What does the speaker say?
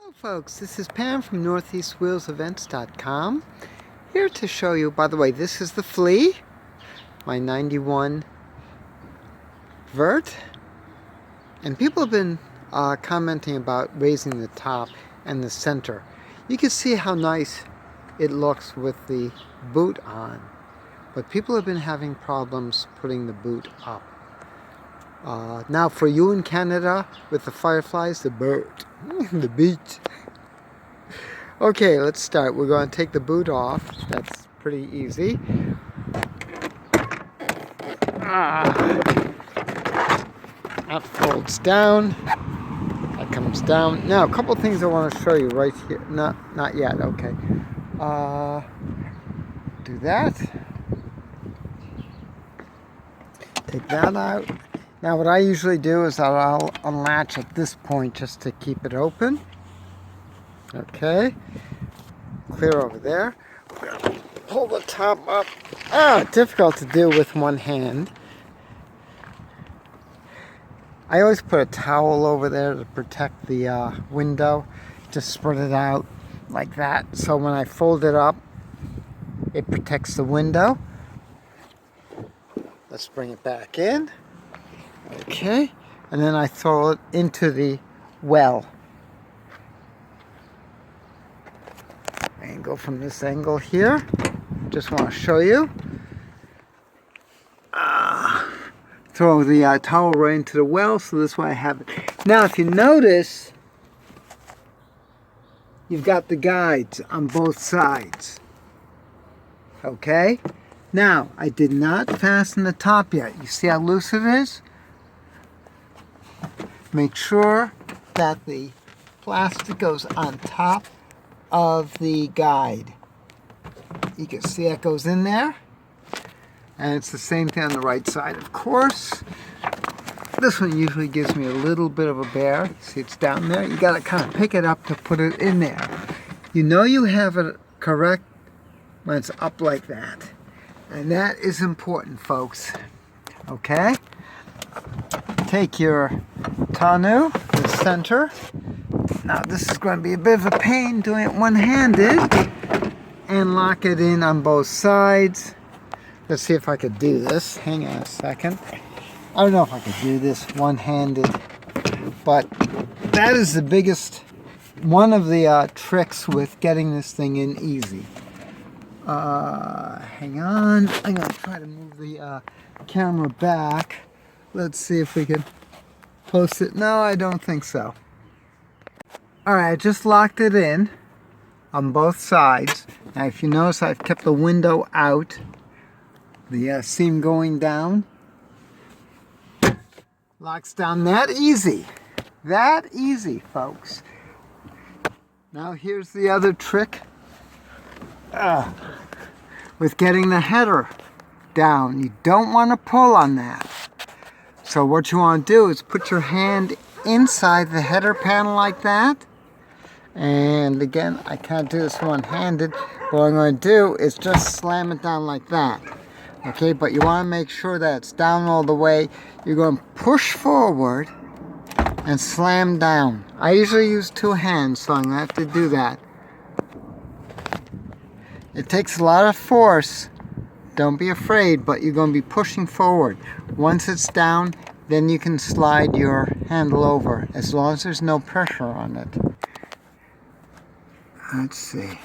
Hello folks, this is Pam from NortheastWheelsEvents.com, here to show you, by the way, this is the Flea, my 91 Vert, and people have been commenting about raising the top and the center. You can see how nice it looks with the boot on, but people have been having problems putting the boot up. Now for you in Canada with the fireflies, the bird, the beach. Okay, let's start. We're going to take the boot off. That's pretty easy. That folds down. That comes down. Now a couple things I want to show you right here. Not yet. Okay. Do that. Take that out. Now what I usually do is I'll unlatch at this point just to keep it open. Okay. Clear over there. We're going to pull the top up. Difficult to do with one hand. I always put a towel over there to protect the window. Just spread it out like that. So when I fold it up, it protects the window. Let's bring it back in. Okay, and then I throw it into the well. And go from this angle here. Just want to show you. Throw the towel right into the well, so this way I have it. Now, if you notice, you've got the guides on both sides. Okay? Now, I did not fasten the top yet. You see how loose it is? Make sure that the plastic goes on top of the guide. You can see that goes in there. And it's the same thing on the right side, of course. This one usually gives me a little bit of a bear. See, it's down there. You got to kind of pick it up to put it in there. You know you have it correct when it's up like that. And that is important, folks. Okay? Take your Tonneau, the center. Now this is going to be a bit of a pain doing it one-handed. And lock it in on both sides. Let's see if I could do this. Hang on a second. I don't know if I could do this one-handed. But that is the biggest, one of the tricks with getting this thing in easy. Hang on. I'm going to try to move the camera back. Let's see if we can post it. No, I don't think so. Alright, I just locked it in on both sides. Now if you notice, I've kept the window out. The seam going down. Locks down that easy. That easy, folks. Now here's the other trick. With getting the header down. You don't want to pull on that. So what you want to do is put your hand inside the header panel like that. And again, I can't do this one-handed. What I'm going to do is just slam it down like that. Okay, but you want to make sure that it's down all the way. You're going to push forward and slam down. I usually use two hands, so I'm going to have to do that. It takes a lot of force. Don't be afraid, but you're going to be pushing forward. Once it's down, then you can slide your handle over, as long as there's no pressure on it. Let's see.